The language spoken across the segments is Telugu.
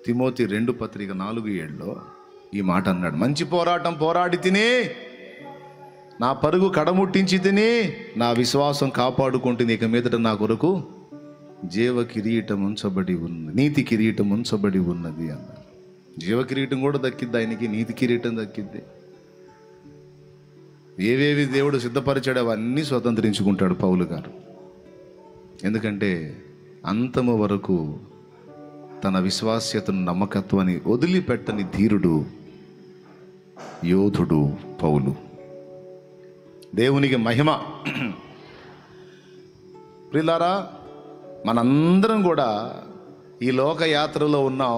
తిమోతి 2:4 ఈ మాట అన్నాడు, మంచి పోరాటం పోరాడి తిని నా పరుగు కడముట్టించి తిని నా విశ్వాసం కాపాడుకుంటుంది, ఇక మీదట నా కొరకు జీవ కిరీటం ఉంచబడి ఉన్నది, నీతి కిరీటం ఉంచబడి ఉన్నది అన్నారు. జీవ కిరీటం కూడా దక్కిద్ది ఆయనకి, నీతి కిరీటం దక్కిద్ది. ఏవేవి దేవుడు సిద్ధపరిచాడు అవన్నీ స్వతంత్రించుకుంటాడు పౌలు గారు. ఎందుకంటే అంతము వరకు తన విశ్వాస్యతను నమ్మకత్వాన్ని వదిలిపెట్టని ధీరుడు, యోధుడు పౌలు. దేవునికి మహిమ. ప్రియులారా, మనందరం కూడా ఈ లోక యాత్రలో ఉన్నాం.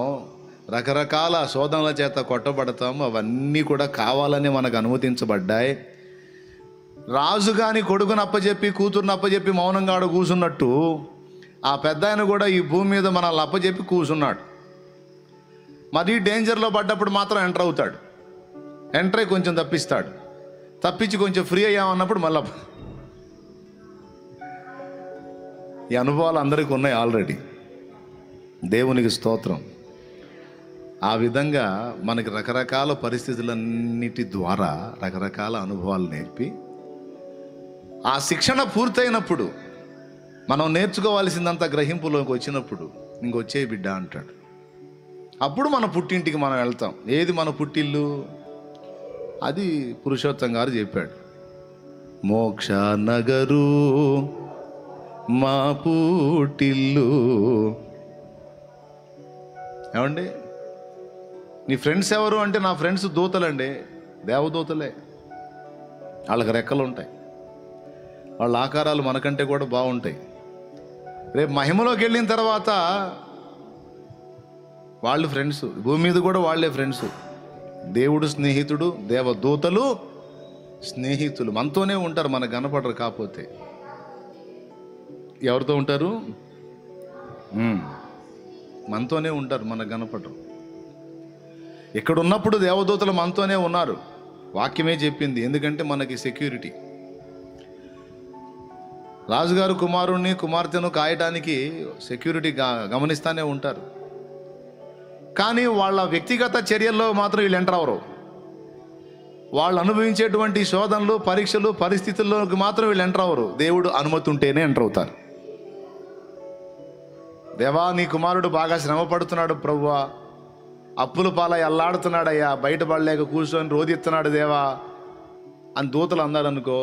రకరకాల శోధనల చేత కొట్టబడతాం. అవన్నీ కూడా కావాలని మనకు అనుమతించబడ్డాయి. రాజు గాని కొడుకుని అప్పచెప్పి కూతురుని అప్పచెప్పి మౌనంగా ఆడ కూర్చున్నట్టు ఆ పెద్ద ఆయన కూడా ఈ భూమి మీద మనల్ని అప్పచెప్పి కూర్చున్నాడు. మరీ డేంజర్లో పడ్డప్పుడు మాత్రం ఎంటర్ అవుతాడు. ఎంటర్ అయి కొంచెం తప్పిస్తాడు. తప్పించి కొంచెం ఫ్రీ అయ్యామన్నప్పుడు మళ్ళీ ఈ అనుభవాలు అందరికీ ఉన్నాయి ఆల్రెడీ. దేవునికి స్తోత్రం. ఆ విధంగా మనకి రకరకాల పరిస్థితులన్నిటి ద్వారా రకరకాల అనుభవాలు నేర్పి ఆ శిక్షణ పూర్తయినప్పుడు మనం నేర్చుకోవాల్సిందంత గ్రహింపులోకి వచ్చినప్పుడు ఇంకొచ్చే బిడ్డ అంటాడు. అప్పుడు మన పుట్టింటికి మనం వెళ్తాం. ఏది మన పుట్టిల్లు? అది పురుషోత్తం గారు చెప్పాడు. మోక్ష నగరు మా పుట్టిల్లు. ఏమండి, నీ ఫ్రెండ్స్ ఎవరు అంటే, నా ఫ్రెండ్స్ దూతలండి, దేవదూతలే. వాళ్ళకి రెక్కలు ఉంటాయి, వాళ్ళ ఆకారాలు మనకంటే కూడా బాగుంటాయి. రేపు మహిమలోకి వెళ్ళిన తర్వాత వాళ్ళు ఫ్రెండ్స్, భూమి మీద కూడా వాళ్ళే ఫ్రెండ్స్. దేవుడు స్నేహితుడు, దేవదూతలు స్నేహితులు. మనతోనే ఉంటారు, మనకు కనపడరు. కాకపోతే ఎవరితో ఉంటారు? మనతోనే ఉంటారు, మనకు కనపడరు. ఇక్కడ ఉన్నప్పుడు దేవదూతలు మనతోనే ఉన్నారు. వాక్యమే చెప్పింది. ఎందుకంటే మనకి సెక్యూరిటీ. రాజుగారు కుమారుణ్ణి కుమార్తెను కాయటానికి సెక్యూరిటీ గమనిస్తూనే ఉంటారు. కానీ వాళ్ళ వ్యక్తిగత చర్యల్లో మాత్రం వీళ్ళు ఎంటర్ అవరు. వాళ్ళు అనుభవించేటువంటి శోధనలు, పరీక్షలు, పరిస్థితుల్లోకి మాత్రం వీళ్ళు ఎంటర్ అవరు. దేవుడు అనుమతి ఉంటేనే ఎంటర్ అవుతారు. దేవా, నీ కుమారుడు బాగా శ్రమ పడుతున్నాడు ప్రభువా, అప్పుల పాలై అల్లాడుతున్నాడయ్యా, బయటపడలేక కూర్చొని రోదిస్తున్నాడు దేవా అని దూతలు అన్నారనుకో,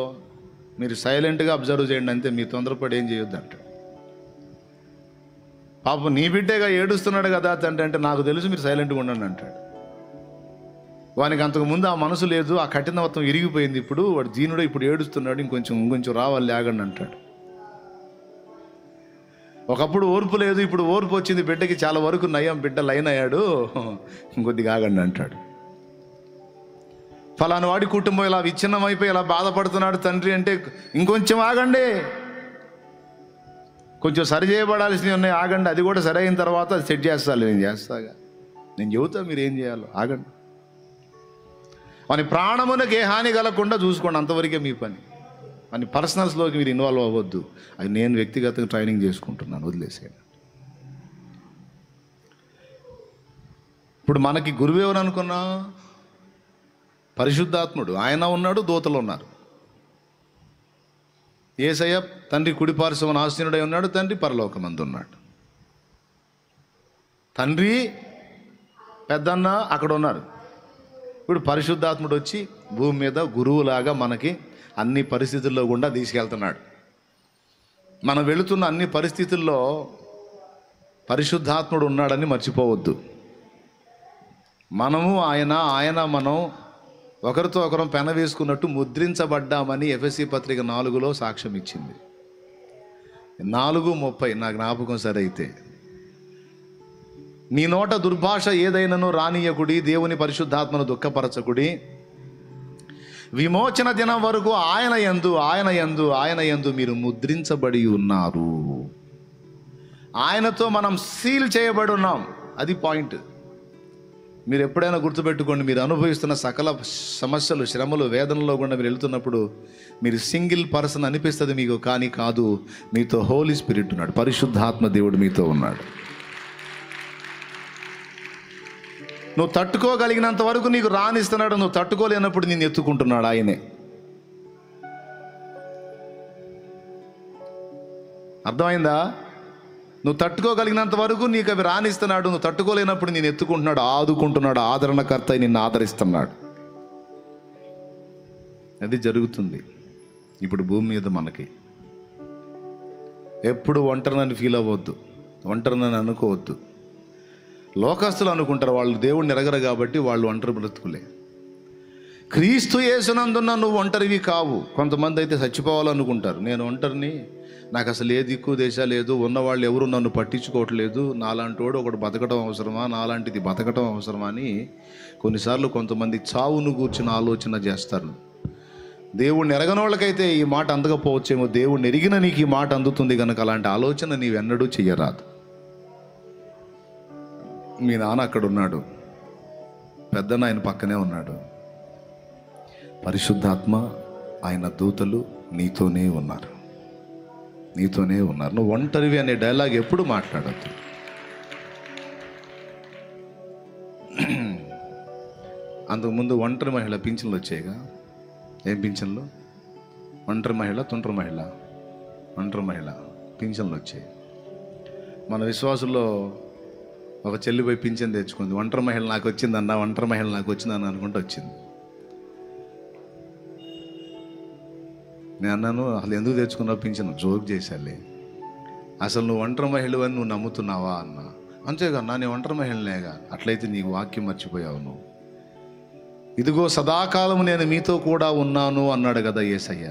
మీరు సైలెంట్గా అబ్జర్వ్ చేయండి అంతే. మీరు తొందరపడి ఏం చేయొద్దు అంటాడు. పాపం నీ బిడ్డగా ఏడుస్తున్నాడు కదా తండ్రి అంటే, నాకు తెలుసు, మీరు సైలెంట్గా ఉండండి అంటాడు. వానికి అంతకుముందు ఆ మనసు లేదు, ఆ కఠినత్వం ఇరిగిపోయింది. ఇప్పుడు వాడు దీనుడు, ఇప్పుడు ఏడుస్తున్నాడు, ఇంకొంచెం రావాలి ఆగండి అంటాడు. ఒకప్పుడు ఓర్పు లేదు, ఇప్పుడు ఓర్పు వచ్చింది బిడ్డకి, చాలా వరకు నయం, బిడ్డ లైన్ అయ్యాడు, ఇంకొద్దిగా ఆగండి అంటాడు. ఫలానా వాడి కుటుంబం ఇలా విచ్ఛిన్నమైపోయి ఇలా బాధపడుతున్నాడు తండ్రి అంటే, ఇంకొంచెం ఆగండి, కొంచెం సరి చేయబడాల్సినవి ఉన్నాయి, ఆగండి, అది కూడా సరి అయిన తర్వాత అది సెట్ చేస్తాను, నేను చేస్తాగా, నేను చెబుతా మీరు ఏం చేయాలో, ఆగండి. వాని ప్రాణమునకు ఏ హాని కలగకుండా చూసుకోండి, అంతవరకే మీ పని. అని పర్సనల్స్లోకి మీరు ఇన్వాల్వ్ అవ్వద్దు. అది నేను వ్యక్తిగతంగా ట్రైనింగ్ చేసుకుంటున్నాను, వదిలేసేయండి. ఇప్పుడు మనకి గురువు ఎవరు అనుకున్నా? పరిశుద్ధాత్ముడు. ఆయన ఉన్నాడు, దూతలు ఉన్నారు. యేసయ్య తండ్రి కుడిపార్శ్వన ఆసీనుడై ఉన్నాడు, తండ్రి పరలోకమందు ఉన్నాడు. తండ్రి పెద్దన్న అక్కడ ఉన్నారు. ఇప్పుడు పరిశుద్ధాత్ముడు వచ్చి భూమి మీద గురువులాగా మనకి అన్ని పరిస్థితుల్లో గుండా తీసుకెళ్తున్నాడు. మనం వెళుతున్న అన్ని పరిస్థితుల్లో పరిశుద్ధాత్ముడు ఉన్నాడని మర్చిపోవద్దు. మనము ఆయన మనం ఒకరితో ఒకరం పెన వేసుకున్నట్టు ముద్రించబడ్డామని ఎఫెసీ పత్రిక 4లో సాక్ష్యం ఇచ్చింది. 4:30 నా జ్ఞాపకం సరైతే, నీ నోట దుర్భాష ఏదైనాను రానియకుడి, దేవుని పరిశుద్ధాత్మను దుఃఖపరచకుడి, విమోచన దినం వరకు ఆయన యందు మీరు ముద్రించబడి ఉన్నారు. ఆయనతో మనం సీల్ చేయబడి ఉన్నాం. అది పాయింట్. మీరు ఎప్పుడైనా గుర్తుపెట్టుకోండి, మీరు అనుభవిస్తున్న సకల సమస్యలు, శ్రమలు, వేదనలో కూడా మీరు వెళ్తున్నప్పుడు మీరు సింగిల్ పర్సన్ అనిపిస్తుంది మీకు, కానీ కాదు. మీతో హోలీ స్పిరిట్ ఉన్నాడు, పరిశుద్ధాత్మ దేవుడు మీతో ఉన్నాడు. నువ్వు తట్టుకోగలిగినంత వరకు నీకు రానిస్తున్నాడు, నువ్వు తట్టుకోలేనప్పుడు నిన్ను ఎత్తుకుంటున్నాడు ఆయనే. అర్థమైందా? నువ్వు తట్టుకోగలిగినంత వరకు నీకు అవి రానిస్తున్నాడు, నువ్వు తట్టుకోలేనప్పుడు నేను ఎత్తుకుంటున్నాడు, ఆదుకుంటున్నాడు, ఆదరణకర్త నిన్ను ఆదరిస్తున్నాడు. అది జరుగుతుంది ఇప్పుడు భూమి మీద. మనకి ఎప్పుడు ఒంటరినని ఫీల్ అవ్వద్దు, ఒంటరినని అనుకోవద్దు. లోకస్తులు అనుకుంటారు వాళ్ళు దేవుణ్ణి ఎరగరు కాబట్టి వాళ్ళు ఒంటరి బ్రతుకులే. క్రీస్తు యేసునందున్న నువ్వు ఒంటరివి కావు. కొంతమంది అయితే చచ్చిపోవాలనుకుంటారు, నేను ఒంటరిని, నాకు అసలు ఏ దిక్కు దేశ లేదు, ఉన్నవాళ్ళు ఎవరు నన్ను పట్టించుకోవట్లేదు, నాలాంటి వాడు ఒకటి బతకడం అవసరమా, నాలాంటిది బతకడం అవసరమా అని కొన్నిసార్లు కొంతమంది చావును కూర్చున్న ఆలోచన చేస్తారు. దేవుణ్ణి ఎరగని వాళ్ళకైతే ఈ మాట అందకపోవచ్చేమో, దేవుణ్ణి ఎరిగిన నీకు ఈ మాట అందుతుంది కనుక అలాంటి ఆలోచన నీవెన్నడూ చెయ్యరాదు. మీ నాన్న అక్కడ ఉన్నాడు, పెద్దన్న ఆయన పక్కనే ఉన్నాడు, పరిశుద్ధాత్మ ఆయన దూతలు నీతోనే ఉన్నారు, నీతోనే ఉన్నారు. నువ్వు ఒంటరివి అనే డైలాగ్ ఎప్పుడు మాట్లాడద్దు. అంతకుముందు ఒంటరి మహిళ పింఛన్లు వచ్చాయిగా. ఏం పింఛన్లు? ఒంటరి మహిళ, తుంటరి మహిళ, ఒంటరి మహిళ పింఛన్లు వచ్చాయి. మన విశ్వాసుల్లో ఒక చెల్లి పోయి పింఛన్ తెచ్చుకుంది. ఒంటరి మహిళ నాకు వచ్చిందన్న, ఒంటరి మహిళ నాకు వచ్చిందన్న అనుకుంటూ వచ్చింది. నేను అన్నాను, అసలు ఎందుకు తెచ్చుకున్నావు పింఛన్? జోక్ చేశాలే, అసలు నువ్వు ఒంటరి మహిళ అని నువ్వు నమ్ముతున్నావా అన్న. అంతేగా, నేను ఒంటరి మహిళనేగా. అట్లయితే నీకు వాక్యం మర్చిపోయావు నువ్వు. ఇదిగో సదాకాలం నేను మీతో కూడా ఉన్నాను అన్నాడు కదా యేసయ్య.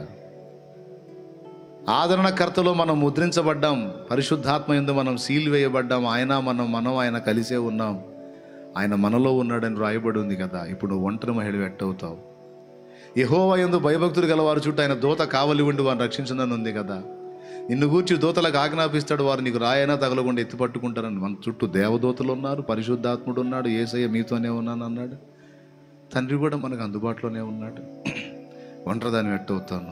ఆదరణకర్తలో మనం ముద్రించబడ్డాం, పరిశుద్ధాత్మ యందు మనం సీల్ వేయబడ్డాం. మనం ఆయన కలిసే ఉన్నాం, ఆయన మనలో ఉన్నాడని రాయబడి ఉంది కదా. ఇప్పుడు ఒంటరి మహిళ ఎట్టవుతావు? యెహోవా యందు భయభక్తులు గలవారు చుట్టూ ఆయన దూత కావలి ఉండి వారిని రక్షించునని ఉంది కదా. నిన్ను గూర్చి దూతలకు ఆజ్ఞాపిస్తాడు, వారు నీకు రాయైనా తగలకుండా ఎత్తి పట్టుకుంటారని. మన చుట్టూ దేవదూతలు ఉన్నారు, పరిశుద్ధాత్ముడు ఉన్నాడు, యేసయ్య మీతోనే ఉన్నాను అన్నాడు. తండ్రి కూడా మనకు అందుబాటులోనే ఉన్నాడు. ఒంటరిదాన్ని ఎట్టవుతాను?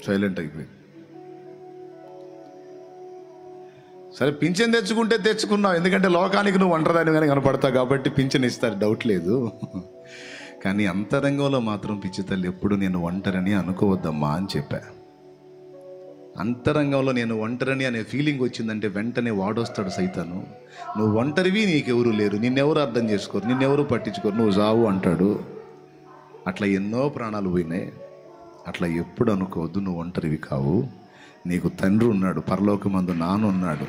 సైలెంట్ అయిపోయి. సరే, పింఛన్ తెచ్చుకుంటే తెచ్చుకున్నావు, ఎందుకంటే లోకానికి నువ్వు ఒంటరిదాన్ని కానీ కనపడతావు కాబట్టి పింఛన్ ఇస్తారు, డౌట్ లేదు. కానీ అంతరంగంలో మాత్రం పిచ్చి తల్లి ఎప్పుడు నేను ఒంటరిని అనుకోవద్దమ్మా అని చెప్పా. అంతరంగంలో నేను ఒంటరిని అనే ఫీలింగ్ వచ్చిందంటే వెంటనే వాడొస్తాడు సైతాను. నువ్వు ఒంటరివి, నీకెవరు లేరు, నిన్నెవరు అర్థం చేసుకోరు, నిన్నెవరు పట్టించుకోరు, నువ్వు చావు అంటాడు. అట్లా ఎన్నో ప్రాణాలు పోయినాయి. అట్లా ఎప్పుడు అనుకోవద్దు, నువ్వు ఒంటరివి కావు. నీకు తండ్రి ఉన్నాడు, పరలోకమందు నాన్న ఉన్నాడు,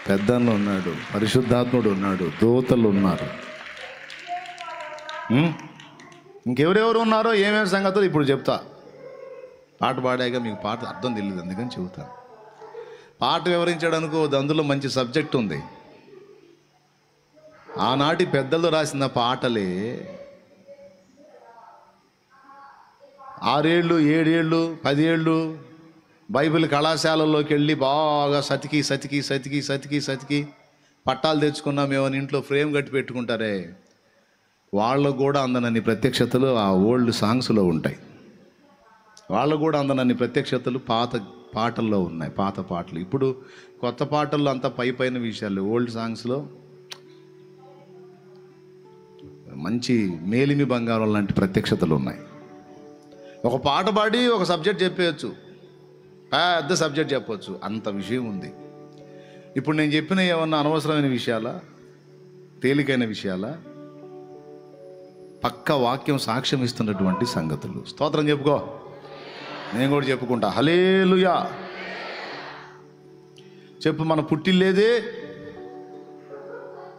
పెద్దన్న ఉన్నాడు, పరిశుద్ధాత్ముడు ఉన్నాడు, దూతలు ఉన్నారు. ఇంకెవరెవరు ఉన్నారో ఏమేమి సంగతులు ఇప్పుడు చెప్తా. పాట పాడాక మీకు పాట అర్థం తెలియదు, అందుకని చెబుతాను. పాట వివరించాడు అనుకోవద్దు, అందులో మంచి సబ్జెక్ట్ ఉంది. ఆనాటి పెద్దలు రాసిన పాటలే 6 ఏళ్ళు 7 ఏళ్ళు 10 ఏళ్ళు బైబిల్ కళాశాలల్లోకి వెళ్ళి బాగా సతికి పట్టాలు తెచ్చుకున్నామేమని ఇంట్లో ఫ్రేమ్ కట్టి పెట్టుకుంటారే, వాళ్ళకు కూడా అందనన్ని ప్రత్యక్షతలు ఆ ఓల్డ్ సాంగ్స్లో ఉంటాయి. వాళ్ళకు కూడా అందనన్ని ప్రత్యక్షతలు పాత పాటల్లో ఉన్నాయి, పాత పాటలు. ఇప్పుడు కొత్త పాటల్లో అంతా పైన విషయాలు, ఓల్డ్ సాంగ్స్లో మంచి మేలిమి బంగారం లాంటి ప్రత్యక్షతలు ఉన్నాయి. ఒక పాట పాడి ఒక సబ్జెక్ట్ చెప్పేయచ్చు, పెద్ద సబ్జెక్ట్ చెప్పవచ్చు, అంత విషయం ఉంది. ఇప్పుడు నేను చెప్పిన ఏమన్నా అనవసరమైన విషయాలా, తేలికైన విషయాలా? పక్క వాక్యం సాక్ష్యం ఇస్తున్నటువంటి సంగతులు. స్తోత్రం చెప్పుకో, నేను కూడా చెప్పుకుంటా. హల్లెలూయా చెప్పు. మన పుట్టిల్లేదే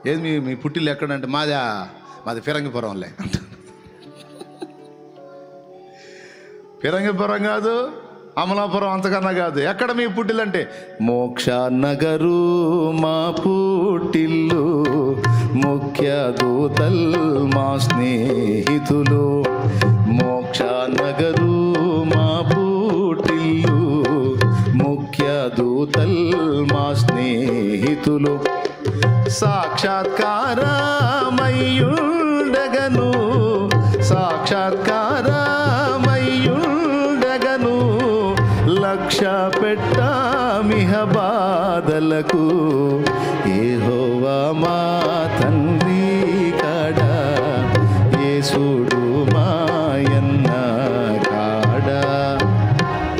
ఏది? మీ పుట్టిల్లు ఎక్కడంటే మాది ఫిరంగిపురంలే. ఫిరంగిపురం కాదు, అమలాపురం అంతకన్నా కాదు. ఎక్కడ మీ పుట్టిల్లు అంటే మోక్ష నగరు మా పుట్టిల్లు, ముఖ్య దూతల్ మా స్నేహితులు. మోక్ష నగరు మా పుట్టిల్లు, ముఖ్య దూతల్ మా స్నేహితులు. సాక్షాత్కారమయ్యుండగను, సాక్షాత్కారమయ్యుండగను, లక్ష్య పెట్టమిహ బాధ బాధలకు యెహోవా మా తండ్రి కాడా, యేసుడు మాయన్న కాడా.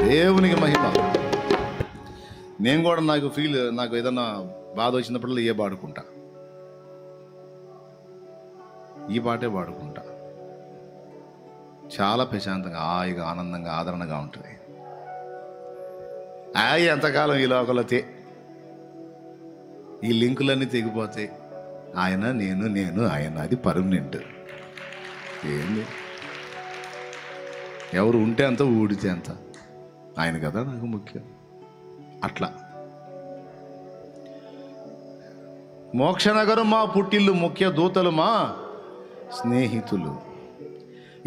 దేవునికి మహిమ. నేను కూడా నాకు ఏదన్నా బాధ వచ్చినప్పుడు ఏ పాడుకుంటా, ఈ పాటే పాడుకుంటా. చాలా ప్రశాంతంగా, హాయిగా, ఆనందంగా, ఆదరణగా ఉంటుంది. ఎంతకాలం ఈ లోకంలో ఈ లింకులన్నీ తెగిపోతాయి. ఆయన నేను ఆయన, అది పర్మనెంట్. ఏంది ఎవరు ఉంటే అంత, ఊడితే అంత, ఆయన కదా నాకు ముఖ్యం. అట్లా మోక్షనగరం మా పుట్టిల్లు, ముఖ్య దూతలు మా స్నేహితులు.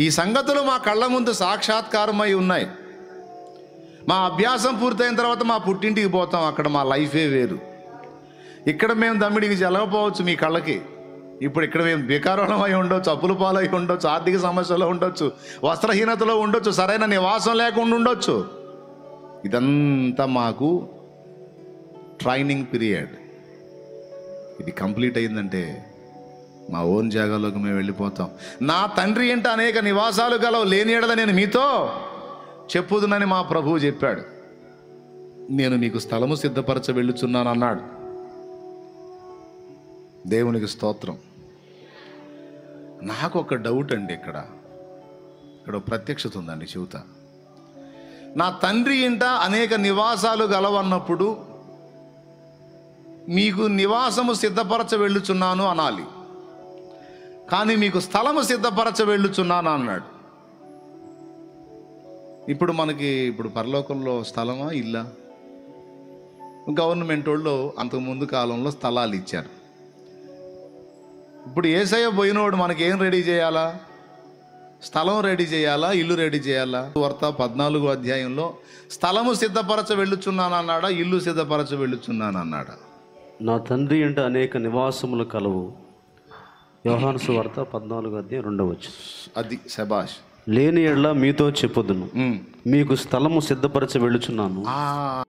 ఈ సంగతులు మా కళ్ళ ముందు సాక్షాత్కారమై ఉన్నాయి. మా అభ్యాసం పూర్తయిన తర్వాత మా పుట్టింటికి పోతాం. అక్కడ మా లైఫే వేరు. ఇక్కడ మేము దమ్మిడికి జరగపోవచ్చు మీ కళ్ళకి. ఇప్పుడు ఇక్కడ మేము బేకారోళమై ఉండొచ్చు, అప్పుల పాలై ఉండొచ్చు, ఆర్థిక సమస్యలో ఉండొచ్చు, వస్త్రహీనతలో ఉండొచ్చు, సరైన నివాసం లేకుండా ఉండొచ్చు. ఇదంతా మాకు ట్రైనింగ్ పీరియడ్. ఇది కంప్లీట్ అయిందంటే మా ఓన్ జాగాలోకి మేము వెళ్ళిపోతాం. నా తండ్రి ఇంట అనేక నివాసాలు గలవు, లేని ఎడల నేను మీతో చెప్పుదునని మా ప్రభువు చెప్పాడు. నేను మీకు స్థలము సిద్ధపరచ వెళ్ళుచున్నాను అన్నాడు. దేవునికి స్తోత్రం. నాకు ఒక డౌట్ అండి, ఇక్కడ ప్రత్యక్షత ఉందండి చెబుతా. నా తండ్రి ఇంట అనేక నివాసాలు గలవన్నప్పుడు మీకు నివాసము సిద్ధపరచ వెళ్ళుచున్నాను అనాలి, కానీ మీకు స్థలము సిద్ధపరచ వెళ్ళుచున్నాను అన్నాడు. ఇప్పుడు పరలోకంలో స్థలమా, ఇల్లా? గవర్నమెంట్ వాళ్ళు అంతకుముందు కాలంలో స్థలాలు ఇచ్చారు. ఇప్పుడు యేసయ్య పోయినోడు మనకేం రెడీ చేయాలా? స్థలం రెడీ చేయాలా, ఇల్లు రెడీ చేయాలా? వార్త 14వ అధ్యాయంలో స్థలము సిద్ధపరచ వెళ్ళుచున్నాను అన్నాడా, ఇల్లు సిద్ధపరచ వెళ్ళుచున్నాను అన్నాడా? నా తండ్రి ఇంట అనేక నివాసములు కలవు. యోహాను సువార్త 14వ అధ్యాయం 2వ వచనం. అది శబాష్. లేని ఎడల మీతో చెప్పుదును, మీకు స్థలము సిద్ధపరచ వెళ్ళుచున్నాను.